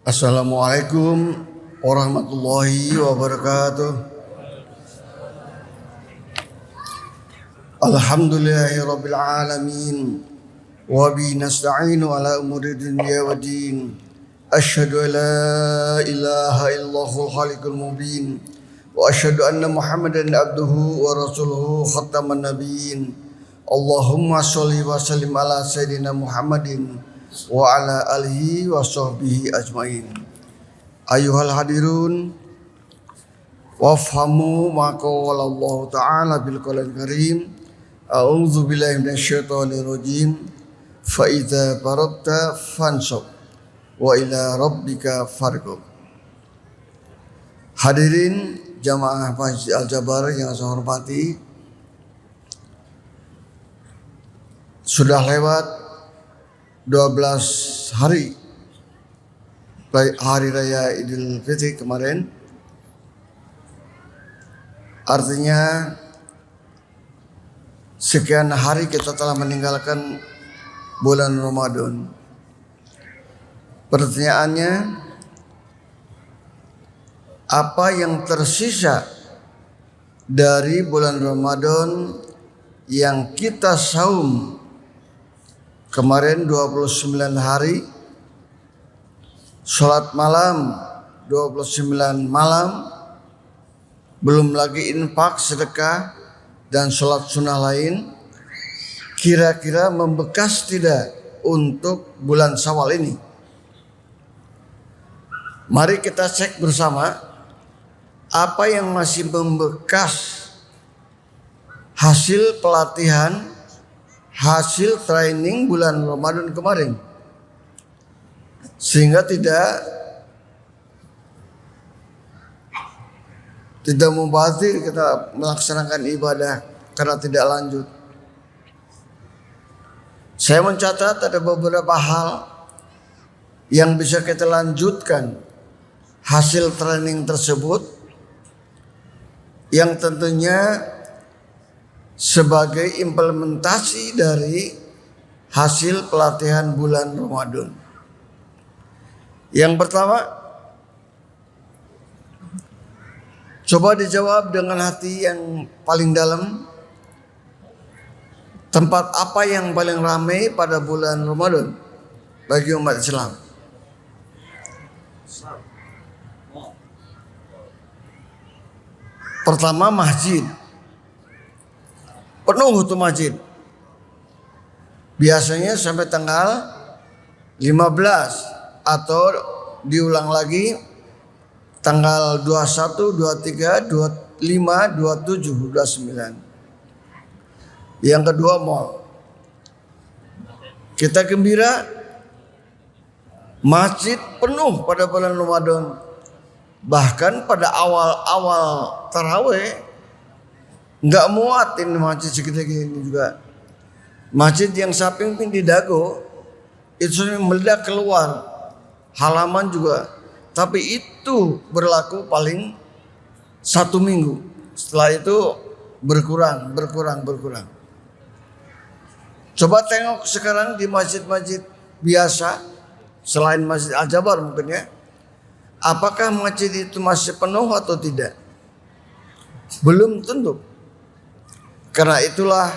Assalamualaikum warahmatullahi wabarakatuh. Alhamdulillahi rabbil alamin. Wa bi nasta'inu ala umuri dunya wa din. Asyhadu an la ilaha illallahul khaliqul mubin. Wa asyhadu anna Muhammadan abduhu wa rasuluhu khataman nabiyyin. Allahumma sholli wa sallim ala sayyidina Muhammadin wa ala alihi wa sahbihi ajmain. Ayuhal hadirun, wafhamu ma qala Allah Ta'ala bil Qur'anil Karim. A'udzu billahi minasyaitonir rajim. Fa idza faragta fansab wa ila rabbika farghab. Hadirin jamaah Masjid Al-Jabar yang saya hormati, sudah lewat 12 hari raya Idul Fitri kemarin. Artinya sekian hari kita telah meninggalkan bulan Ramadan. Pertanyaannya, apa yang tersisa dari bulan Ramadan yang kita saum kemarin 29 hari, sholat malam 29 malam, belum lagi infak, sedekah, dan sholat sunnah lain, kira-kira membekas tidak untuk bulan Syawal ini? Mari kita cek bersama apa yang masih membekas hasil pelatihan, hasil training bulan Ramadan kemarin, sehingga tidak mubazir kita melaksanakan ibadah karena tidak lanjut. Saya mencatat ada beberapa hal yang bisa kita lanjutkan hasil training tersebut, yang tentunya sebagai implementasi dari hasil pelatihan bulan Ramadan. Yang pertama, coba dijawab dengan hati yang paling dalam. Tempat apa yang paling ramai pada bulan Ramadan bagi umat Islam? Pertama, masjid. Penuh tuh masjid. Biasanya sampai tanggal 15 atau diulang lagi tanggal 21, 23, 25, 27, 29. Yang kedua, mall. Kita gembira, masjid penuh pada bulan Ramadan. Bahkan pada awal-awal tarawih nggak muat ini masjid segede gini juga. Masjid yang samping di Dago itu meledak keluar halaman juga. Tapi itu berlaku paling 1 minggu. Setelah itu berkurang. Coba tengok sekarang di masjid-masjid biasa selain Masjid Al-Jabar mungkin ya. Apakah masjid itu masih penuh atau tidak? Belum tentu. Karena itulah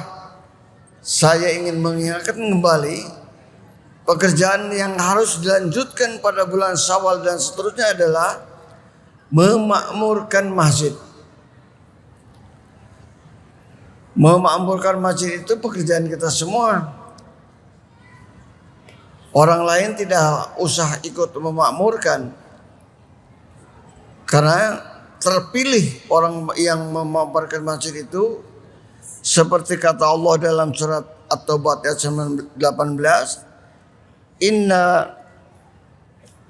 saya ingin mengingatkan kembali, pekerjaan yang harus dilanjutkan pada bulan Syawal dan seterusnya adalah memakmurkan masjid. Memakmurkan masjid itu pekerjaan kita semua. Orang lain tidak usah ikut memakmurkan, karena terpilih orang yang memakmurkan masjid itu. Seperti kata Allah dalam surat At-Taubah ayat 18,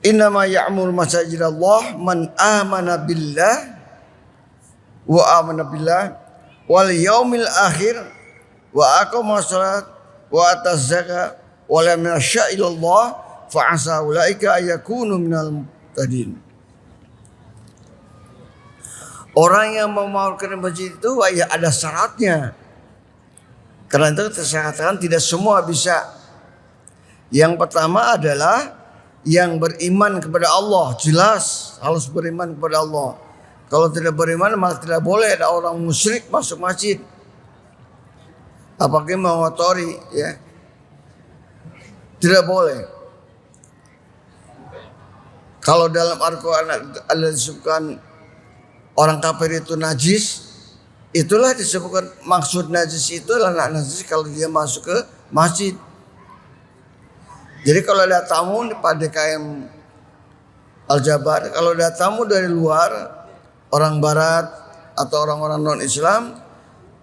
Innama ya'mur masajidallah man amana billah wal yaumil akhir wa aqama shalat wa ataz zakat wa lam yasha illallah fa asa ulaika ayakunu minal muhtadin. Orang yang memakmurkan masjid itu ya ada syaratnya. Karena itu saya katakan tidak semua bisa. Yang pertama adalah yang beriman kepada Allah, jelas harus beriman kepada Allah. Kalau tidak beriman malah tidak boleh ada orang musyrik masuk masjid. Apalagi mengotori, ya. Tidak boleh. Kalau dalam Al-Quran ada disebutkan orang kafir itu najis, itulah disebutkan maksud najis itu adalah najis kalau dia masuk ke masjid. Jadi kalau ada tamu pada DKM Al-Jabar, kalau ada tamu dari luar, orang barat atau orang-orang non-Islam,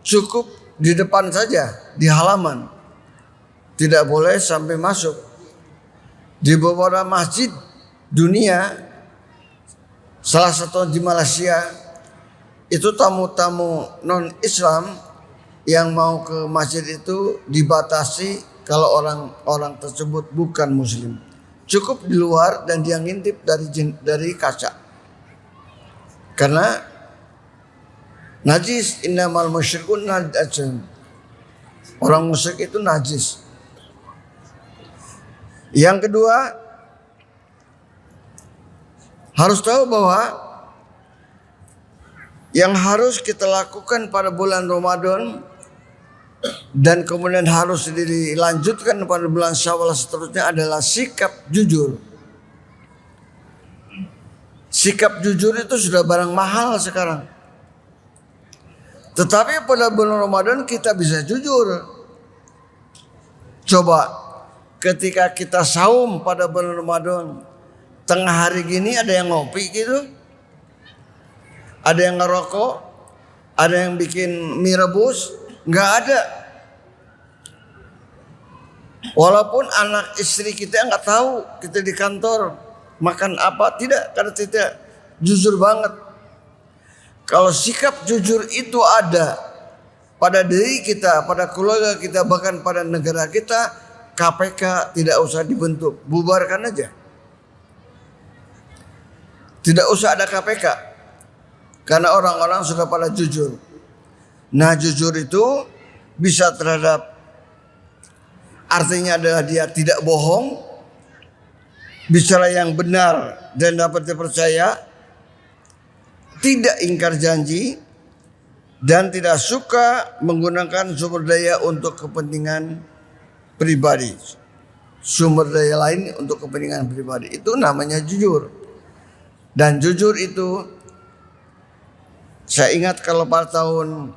cukup di depan saja, di halaman. Tidak boleh sampai masuk. Di beberapa masjid dunia, salah satu di Malaysia, itu tamu-tamu non-Islam yang mau ke masjid itu dibatasi kalau orang-orang tersebut bukan muslim. Cukup di luar dan dia ngintip dari kaca. Karena najis, innamal musyrikun najis. Orang musyrik itu najis. Yang kedua, harus tahu bahwa yang harus kita lakukan pada bulan Ramadan dan kemudian harus dilanjutkan pada bulan Syawal seterusnya adalah sikap jujur. Sikap jujur itu sudah barang mahal sekarang. Tetapi pada bulan Ramadan kita bisa jujur. Coba ketika kita saum pada bulan Ramadan, tengah hari gini ada yang ngopi gitu, ada yang ngerokok, ada yang bikin mie rebus, nggak ada. Walaupun anak istri kita nggak tahu kita di kantor makan apa, tidak, karena tidak jujur banget. Kalau sikap jujur itu ada pada diri kita, pada keluarga kita, bahkan pada negara kita, KPK tidak usah dibentuk, bubarkan aja. Tidak usah ada KPK, karena orang-orang sudah pada jujur. Nah, jujur itu bisa terhadap, artinya adalah dia tidak bohong, bicara yang benar dan dapat dipercaya, tidak ingkar janji, dan tidak suka menggunakan sumber daya untuk kepentingan pribadi. Sumber daya lain untuk kepentingan pribadi. Itu namanya jujur. Dan jujur itu, saya ingat kalau pada tahun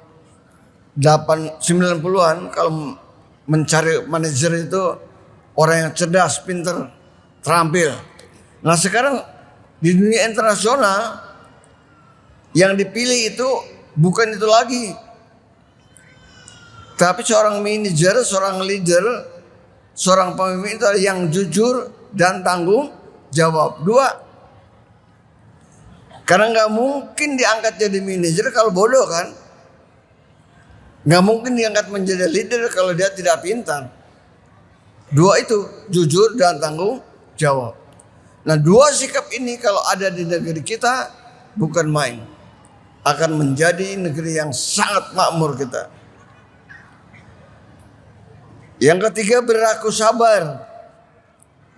90-an, kalau mencari manajer itu orang yang cerdas, pinter, terampil. Nah sekarang di dunia internasional yang dipilih itu bukan itu lagi, tapi seorang manajer, seorang leader, seorang pemimpin itu yang jujur dan tanggung jawab. Dua, karena nggak mungkin diangkat jadi manajer kalau bodoh kan, nggak mungkin diangkat menjadi leader kalau dia tidak pintar. Dua itu, jujur dan tanggung jawab. Nah dua sikap ini kalau ada di negeri kita bukan main, akan menjadi negeri yang sangat makmur kita. Yang ketiga, berlaku sabar.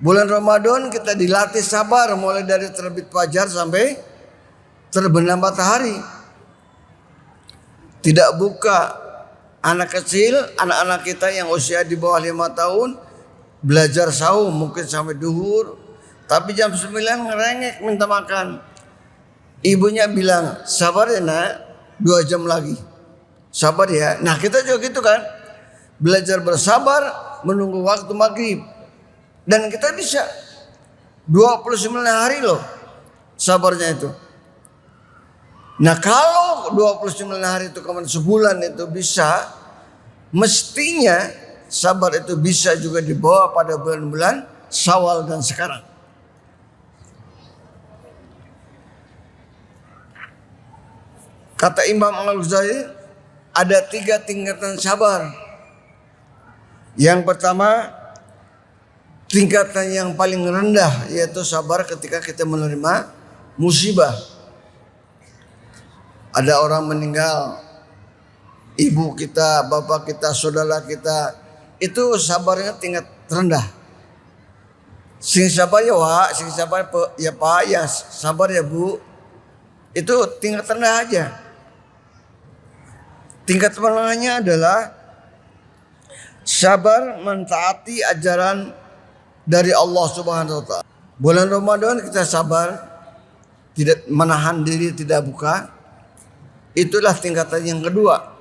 Bulan Ramadan kita dilatih sabar mulai dari terbit fajar sampai terbenam matahari. Tidak buka. Anak kecil, anak-anak kita yang usia di bawah 5 tahun belajar saum mungkin sampai duhur, tapi jam 9 ngerengek minta makan. Ibunya bilang, sabar ya nak, 2 jam lagi. Sabar ya. Nah kita juga gitu kan, belajar bersabar menunggu waktu maghrib. Dan kita bisa 29 hari loh sabarnya itu. Nah kalau 29 hari itu kemudian sebulan itu bisa, mestinya sabar itu bisa juga dibawa pada bulan-bulan Syawal dan sekarang. Kata Imam Al-Ghazali, ada 3 tingkatan sabar. Yang pertama, tingkatan yang paling rendah, yaitu sabar ketika kita menerima musibah. Ada orang meninggal, ibu kita, bapak kita, saudara kita, itu sabarnya tingkat rendah. Sing sabar ya Wak, sing sabar ya Pak, ya sabar ya Bu. Itu tingkat rendah aja. Tingkat menengahnya adalah sabar mentaati ajaran dari Allah Subhanahu wa taala. Bulan Ramadan kita sabar, tidak menahan diri, tidak buka. Itulah tingkatan yang kedua.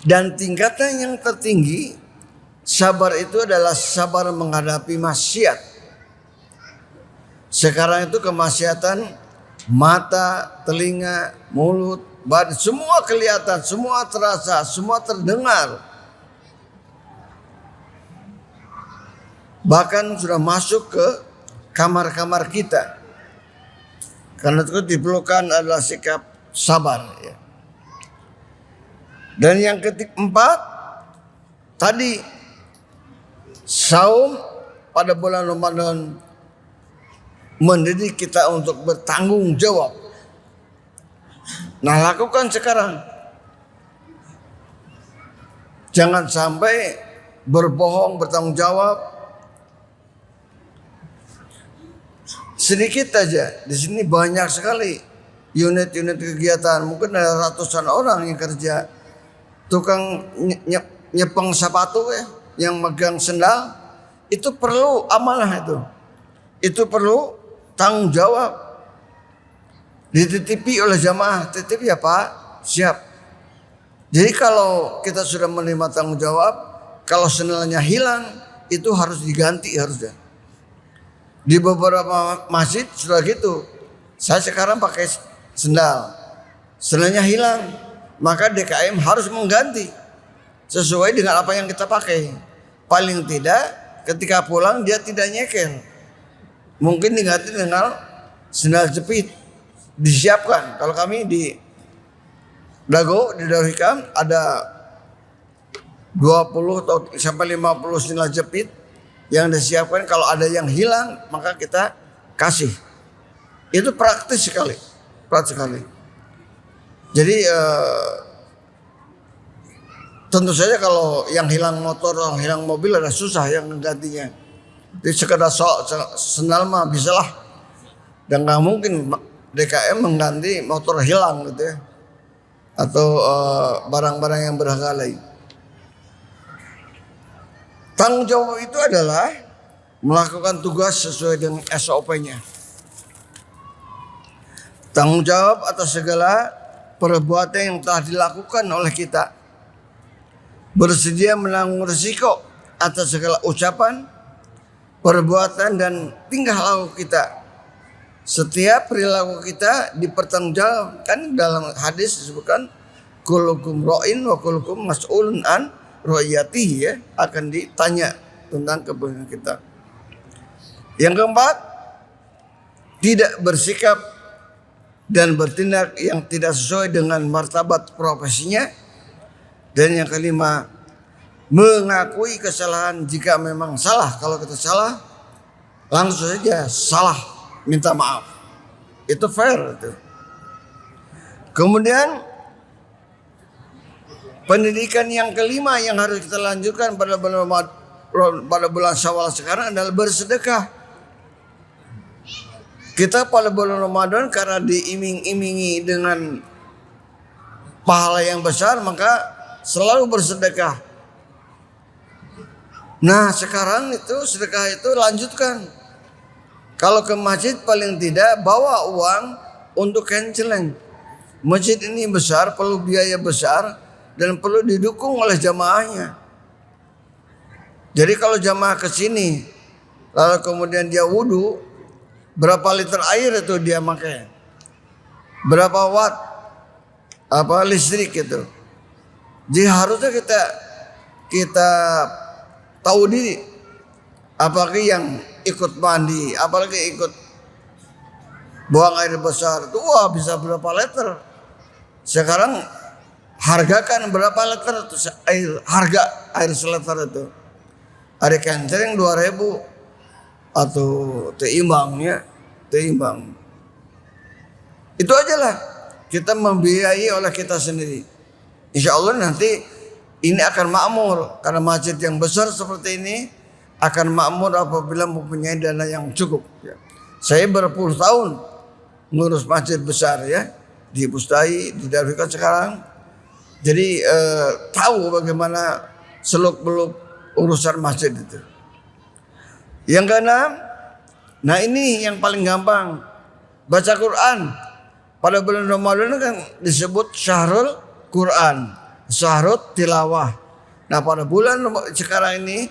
Dan tingkatan yang tertinggi, sabar itu adalah sabar menghadapi maksiat. Sekarang itu kemaksiatan mata, telinga, mulut, badan, semua kelihatan, semua terasa, semua terdengar. Bahkan sudah masuk ke kamar-kamar kita. Karena itu diperlukan adalah sikap sabar. Ya. Dan yang keempat, tadi saum pada bulan Ramadan mendidik kita untuk bertanggung jawab. Nah, lakukan sekarang. Jangan sampai berbohong, bertanggung jawab. Sedikit aja, di sini banyak sekali unit-unit kegiatan. Mungkin ada ratusan orang yang kerja. Tukang nyepeng sepatu ya, yang megang sendal, itu perlu amanah itu. Itu perlu tanggung jawab. Dititipi oleh jamaah, titip ya Pak, siap. Jadi kalau kita sudah menerima tanggung jawab, kalau sendalnya hilang, itu harus diganti harusnya. Di beberapa masjid sudah gitu. Saya sekarang pakai sendalnya hilang, maka DKM harus mengganti sesuai dengan apa yang kita pakai. Paling tidak ketika pulang dia tidak nyekel. Mungkin diganti dengan sendal jepit. Disiapkan. Kalau kami di Dago, di Darul Hikam ada 20 atau sampai 50 sendal jepit yang disiapkan. Kalau ada yang hilang maka kita kasih. Itu praktis sekali. Praktis sekali. Jadi tentu saja kalau yang hilang motor, yang hilang mobil ada susah yang menggantinya. Jadi sekedar sendal mah bisalah. Dan nggak mungkin DKM mengganti motor hilang gitu ya. Atau barang-barang yang berharga lain. Tanggung jawab itu adalah melakukan tugas sesuai dengan SOP-nya. Tanggung jawab atas segala perbuatan yang telah dilakukan oleh kita. Bersedia menanggung risiko atas segala ucapan, perbuatan dan tingkah laku kita. Setiap perilaku kita dipertanggungjawabkan. Dalam hadis disebutkan kullukum ra'in wa kullukum mas'ulun an ra'iyatihi, ya, akan ditanya tentang kepentingan kita. Yang keempat, tidak bersikap dan bertindak yang tidak sesuai dengan martabat profesinya. Dan yang kelima, mengakui kesalahan jika memang salah. Kalau kita salah, langsung saja salah, minta maaf. Itu fair itu. Kemudian pendidikan yang kelima yang harus kita lanjutkan pada bulan Syawal sekarang adalah bersedekah. Kita pada bulan Ramadan karena diiming-imingi dengan pahala yang besar, maka selalu bersedekah. Nah, sekarang itu sedekah itu lanjutkan. Kalau ke masjid paling tidak bawa uang untuk canceling. Masjid ini besar, perlu biaya besar dan perlu didukung oleh jamaahnya. Jadi kalau jamaah ke sini lalu kemudian dia wudu, berapa liter air itu dia pakai? Berapa watt listrik itu? Jadi harusnya kita tahu diri, apalagi yang ikut mandi, apalagi ikut buang air besar itu, wah bisa berapa liter. Sekarang hargakan berapa liter itu harga air seliter itu. Ada kencering 2.000 atau teimbangnya, teimbang. Itu aja lah, kita membiayai oleh kita sendiri. Insya Allah nanti ini akan makmur karena masjid yang besar seperti ini akan makmur apabila mempunyai dana yang cukup. Ya. Saya berpuluh tahun ngurus masjid besar ya di Pustai, di Darul Fikr sekarang. Jadi tahu bagaimana seluk-beluk urusan masjid itu. Yang keenam, nah ini yang paling gampang, baca Quran. Pada bulan Ramadan kan disebut syahrul Quran, syahrul tilawah. Nah pada bulan sekarang ini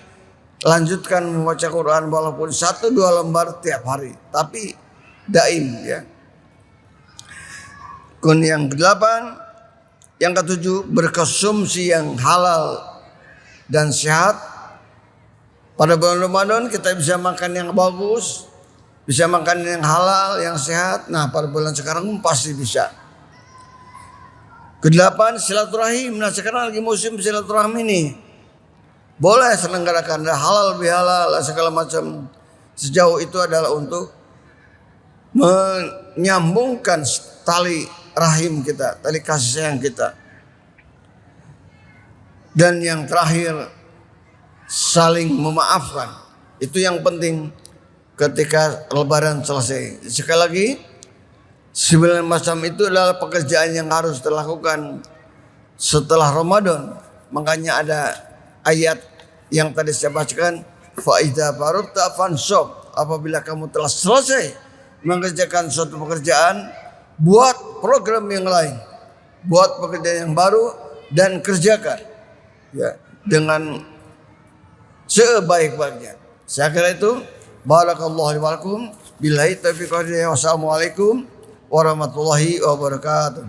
lanjutkan membaca Quran walaupun 1-2 lembar tiap hari, tapi daim ya. Kemudian yang ke-8, yang ke-7 berkonsumsi yang halal dan sehat. Pada bulan Ramadan kita bisa makan yang bagus, bisa makan yang halal, yang sehat. Nah pada bulan sekarang pasti bisa. Ke-8 silaturahim. Nah sekarang lagi musim silaturahmi ini. Boleh selenggarakan halal bihalal segala macam. Sejauh itu adalah untuk menyambungkan tali rahim kita, tali kasih sayang kita. Dan yang terakhir, saling memaafkan. Itu yang penting ketika lebaran selesai. Sekali lagi, 9 macam itu adalah pekerjaan yang harus dilakukan setelah Ramadan. Makanya ada ayat yang tadi saya bacakan, fa idza faragta fansab. Apabila kamu telah selesai mengerjakan suatu pekerjaan, buat program yang lain, buat pekerjaan yang baru dan kerjakan ya dengan sebaik-baiknya. Saya kira itu. Barakallahu li wa lakum. Billahi taufiq wal hidayah. Wassalamualaikum warahmatullahi wabarakatuh.